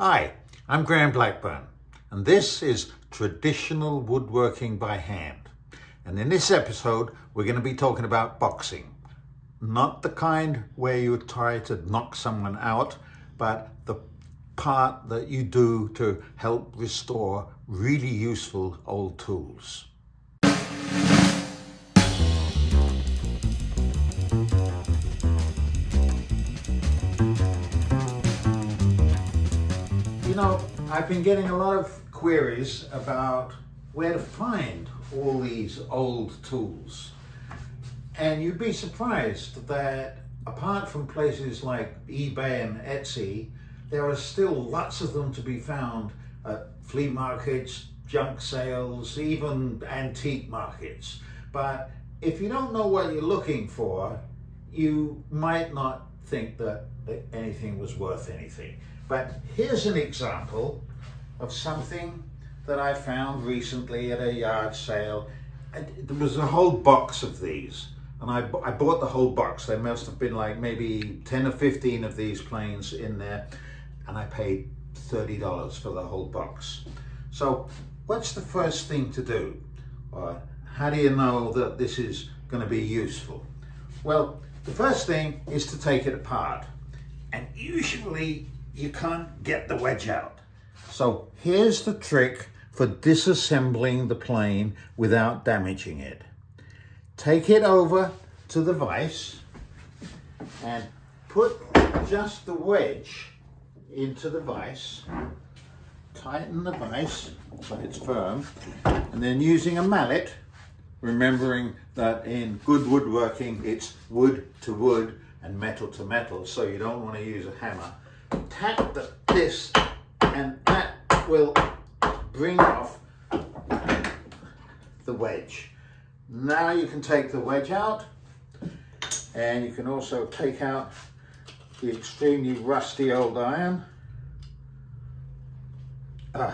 Hi, I'm Graham Blackburn, and this is Traditional Woodworking by Hand. And in this episode, we're going to be talking about boxing. Not the kind where you try to knock someone out, but the part that you do to help restore really useful old tools. You know, I've been getting a lot of queries about where to find all these old tools. And you'd be surprised that apart from places like eBay and Etsy, there are still lots of them to be found at flea markets, junk sales, even antique markets. But if you don't know what you're looking for, you might not think that anything was worth anything. But here's an example of something that I found recently at a yard sale. And there was a whole box of these, and I bought the whole box. There must have been like maybe 10 or 15 of these planes in there, and I paid $30 for the whole box. So what's the first thing to do? Or how do you know that this is going to be useful? Well, the first thing is to take it apart, and usually you can't get the wedge out. So here's the trick for disassembling the plane without damaging it. Take it over to the vise and put just the wedge into the vise. Tighten the vise so it's firm, and then using a mallet, remembering that in good woodworking it's wood to wood and metal to metal, so you don't want to use a hammer. Tap this, and that will bring off the wedge. Now you can take the wedge out, and you can also take out the extremely rusty old iron. There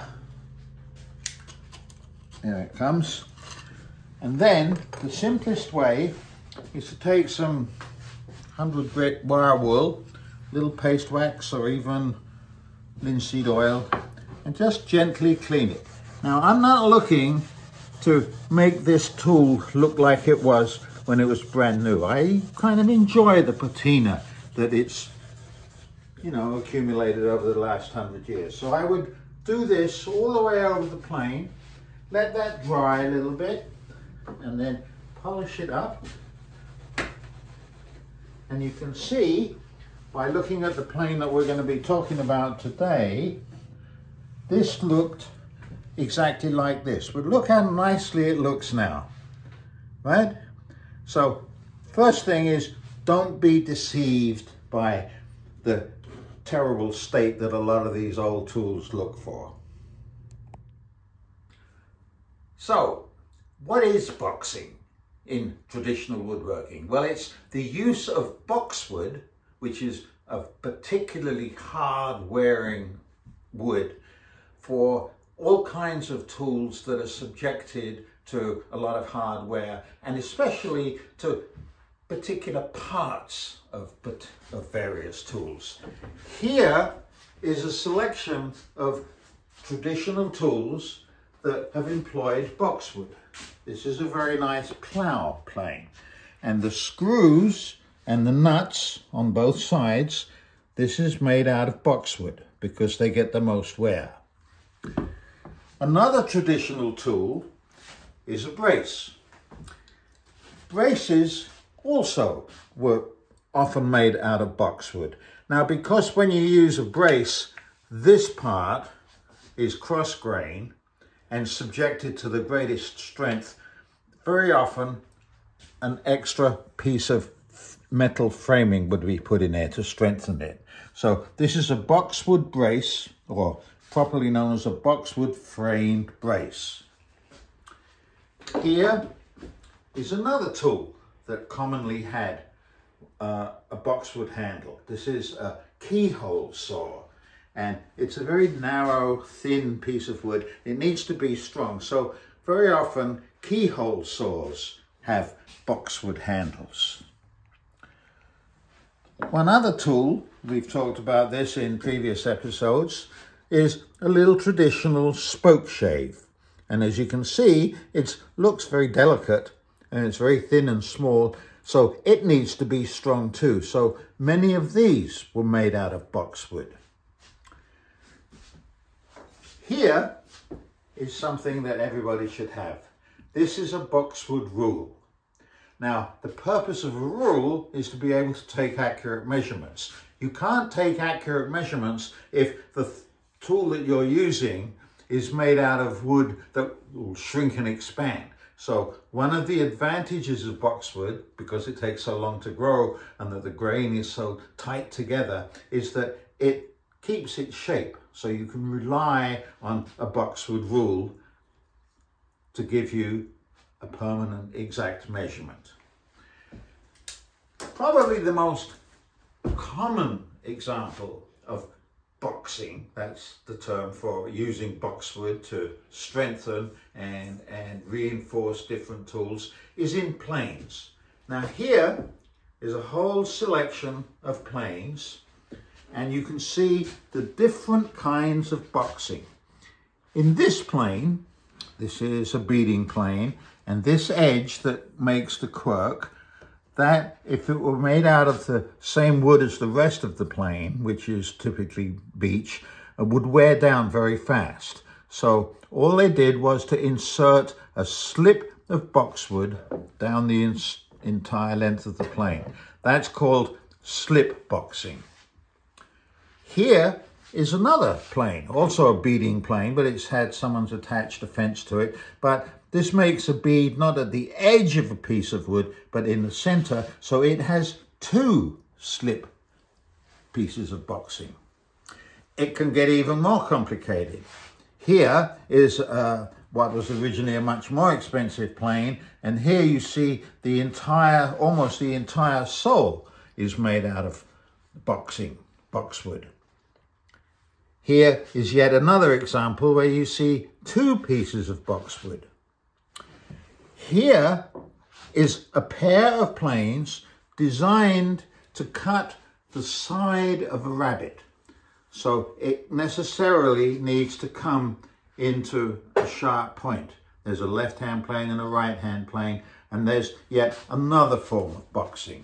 it comes. And then the simplest way is to take some 100 grit wire wool, little paste wax, or even linseed oil, and just gently clean it. Now, I'm not looking to make this tool look like it was when it was brand new. I kind of enjoy the patina that it's, you know, accumulated over the last 100 years. So I would do this all the way over the plane, let that dry a little bit, and then polish it up. And you can see by looking at the plane that we're going to be talking about today, this looked exactly like this. But look how nicely it looks now, right? So first thing is, don't be deceived by the terrible state that a lot of these old tools look for. So what is boxing in traditional woodworking? Well, it's the use of boxwood, which is a particularly hard wearing wood, for all kinds of tools that are subjected to a lot of hard wear, and especially to particular parts of various tools. Here is a selection of traditional tools that have employed boxwood. This is a very nice plough plane, and the screws and the nuts on both sides, this is made out of boxwood because they get the most wear. Another traditional tool is a brace. Braces also were often made out of boxwood. Now, because when you use a brace, this part is cross grain and subjected to the greatest strength, very often an extra piece of metal framing would be put in there to strengthen it. So this is a boxwood brace, or properly known as a boxwood framed brace. Here is another tool that commonly had a boxwood handle. This is a keyhole saw, and it's a very narrow, thin piece of wood. It needs to be strong, so very often keyhole saws have boxwood handles. One other tool, we've talked about this in previous episodes, is a little traditional spoke shave. And as you can see, it looks very delicate and it's very thin and small, so it needs to be strong too. So many of these were made out of boxwood. Here is something that everybody should have. This is a boxwood rule. Now, the purpose of a rule is to be able to take accurate measurements. You can't take accurate measurements if the tool that you're using is made out of wood that will shrink and expand. So one of the advantages of boxwood, because it takes so long to grow and that the grain is so tight together, is that it keeps its shape. So you can rely on a boxwood rule to give you a permanent exact measurement. Probably the most common example of boxing, that's the term for using boxwood to strengthen and reinforce different tools, is in planes. Now here is a whole selection of planes, and you can see the different kinds of boxing. In this plane, this is a beading plane, and this edge that makes the quirk, that if it were made out of the same wood as the rest of the plane, which is typically beech, would wear down very fast. So all they did was to insert a slip of boxwood down the entire length of the plane. That's called slip boxing. Here is another plane, also a beading plane, but it's had someone's attached a fence to it. But this makes a bead not at the edge of a piece of wood, but in the center, so it has two slip pieces of boxing. It can get even more complicated. Here is what was originally a much more expensive plane, and here you see the entire, almost the entire sole is made out of boxwood. Here is yet another example where you see two pieces of boxwood. Here is a pair of planes designed to cut the side of a rabbit. So it necessarily needs to come into a sharp point. There's a left-hand plane and a right-hand plane, and there's yet another form of boxing.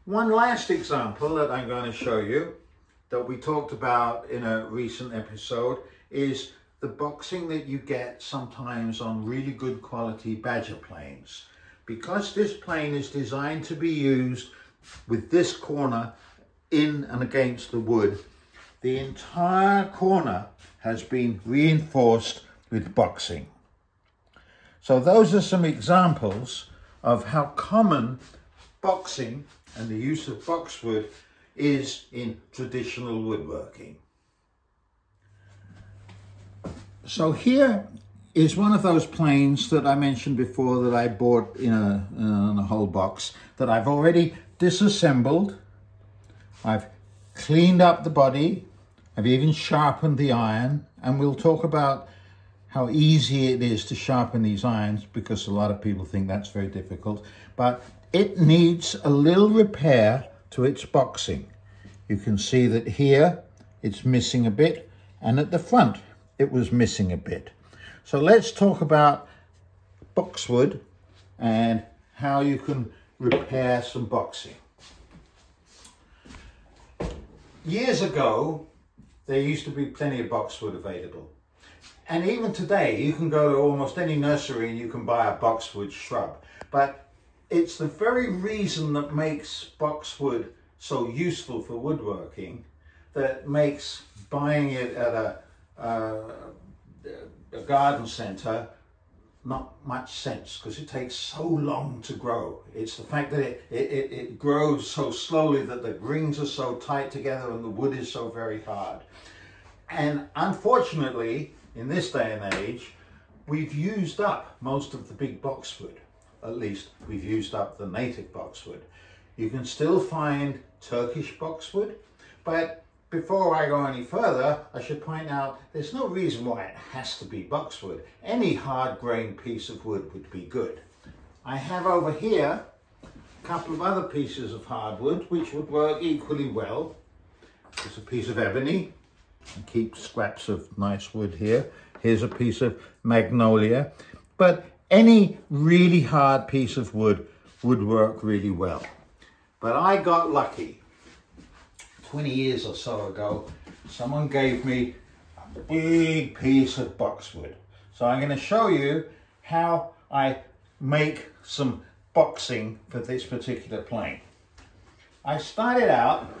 One last example that I'm going to show you that we talked about in a recent episode is the boxing that you get sometimes on really good quality badger planes. Because this plane is designed to be used with this corner in and against the wood, the entire corner has been reinforced with boxing. So those are some examples of how common boxing and the use of boxwood is in traditional woodworking. So here is one of those planes that I mentioned before that I bought in a whole box that I've already disassembled. I've cleaned up the body. I've even sharpened the iron, and we'll talk about how easy it is to sharpen these irons because a lot of people think that's very difficult, but it needs a little repair to its boxing. You can see that here it's missing a bit, and at the front it was missing a bit. So let's talk about boxwood and how you can repair some boxing. Years ago, there used to be plenty of boxwood available. And even today, you can go to almost any nursery and you can buy a boxwood shrub. But it's the very reason that makes boxwood so useful for woodworking that makes buying it at a garden centre not much sense, because it takes so long to grow. It's the fact that it grows so slowly that the rings are so tight together and the wood is so very hard. And unfortunately, in this day and age, we've used up most of the big boxwood. At least we've used up the native boxwood. You can still find Turkish boxwood, but before I go any further, I should point out there's no reason why it has to be boxwood. Any hard-grained piece of wood would be good. I have over here a couple of other pieces of hardwood which would work equally well. It's a piece of ebony. I keep scraps of nice wood here. Here's a piece of magnolia. But any really hard piece of wood would work really well. But I got lucky. 20 years or so ago, someone gave me a big piece of boxwood. So I'm going to show you how I make some boxing for this particular plane. I started out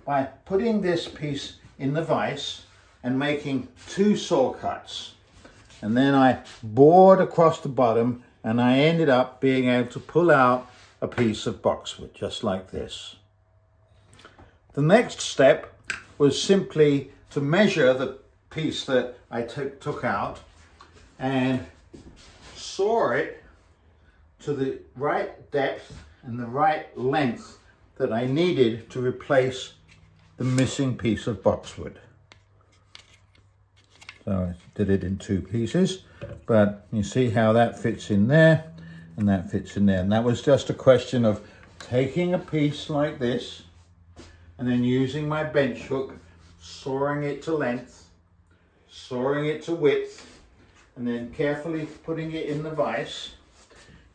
by putting this piece in the vise and making 2 saw cuts. And then I bored across the bottom and I ended up being able to pull out a piece of boxwood, just like this. The next step was simply to measure the piece that I took out and saw it to the right depth and the right length that I needed to replace the missing piece of boxwood. So I did it in 2 pieces, but you see how that fits in there and that fits in there. And that was just a question of taking a piece like this and then using my bench hook, sawing it to length, sawing it to width, and then carefully putting it in the vise,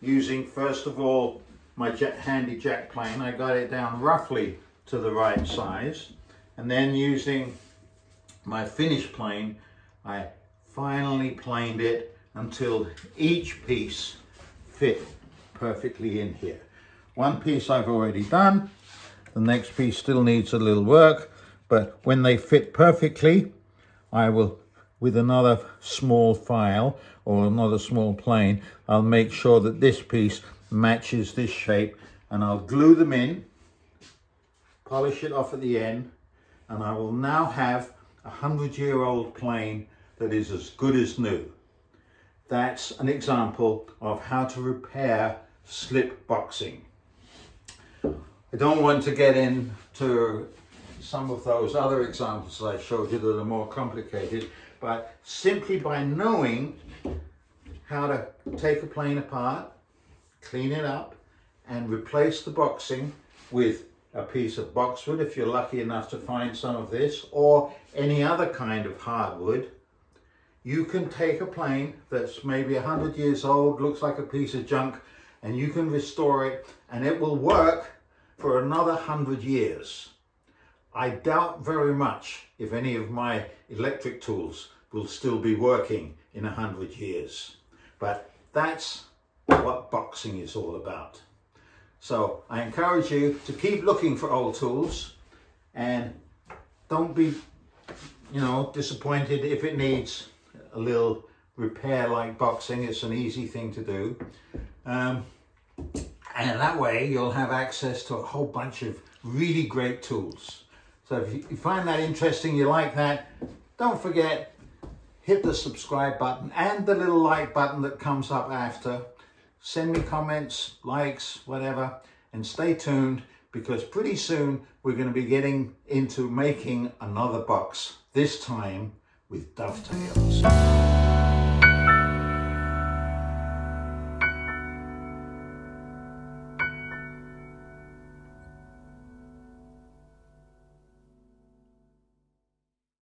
using first of all my handy jack plane. I got it down roughly to the right size, and then using my finish plane, I finally planed it until each piece fit perfectly in here. One piece I've already done. The next piece still needs a little work, but when they fit perfectly, I will, with another small file or another small plane, I'll make sure that this piece matches this shape, and I'll glue them in, polish it off at the end, and I will now have a 100-year-old plane that is as good as new. That's an example of how to repair slip boxing. I don't want to get into some of those other examples I showed you that are more complicated, but simply by knowing how to take a plane apart, clean it up, and replace the boxing with a piece of boxwood, if you're lucky enough to find some of this, or any other kind of hardwood, you can take a plane that's maybe 100 years old, looks like a piece of junk, and you can restore it, and it will work for another 100 years. I doubt very much if any of my electric tools will still be working in 100 years. But that's what boxing is all about. So I encourage you to keep looking for old tools, and don't be, disappointed if it needs a little repair like boxing. It's an easy thing to do. And that way you'll have access to a whole bunch of really great tools. So if you find that interesting, you like that, don't forget, hit the subscribe button and the little like button that comes up after. Send me comments, likes, whatever, and stay tuned, because pretty soon we're going to be getting into making another box, this time with dovetails.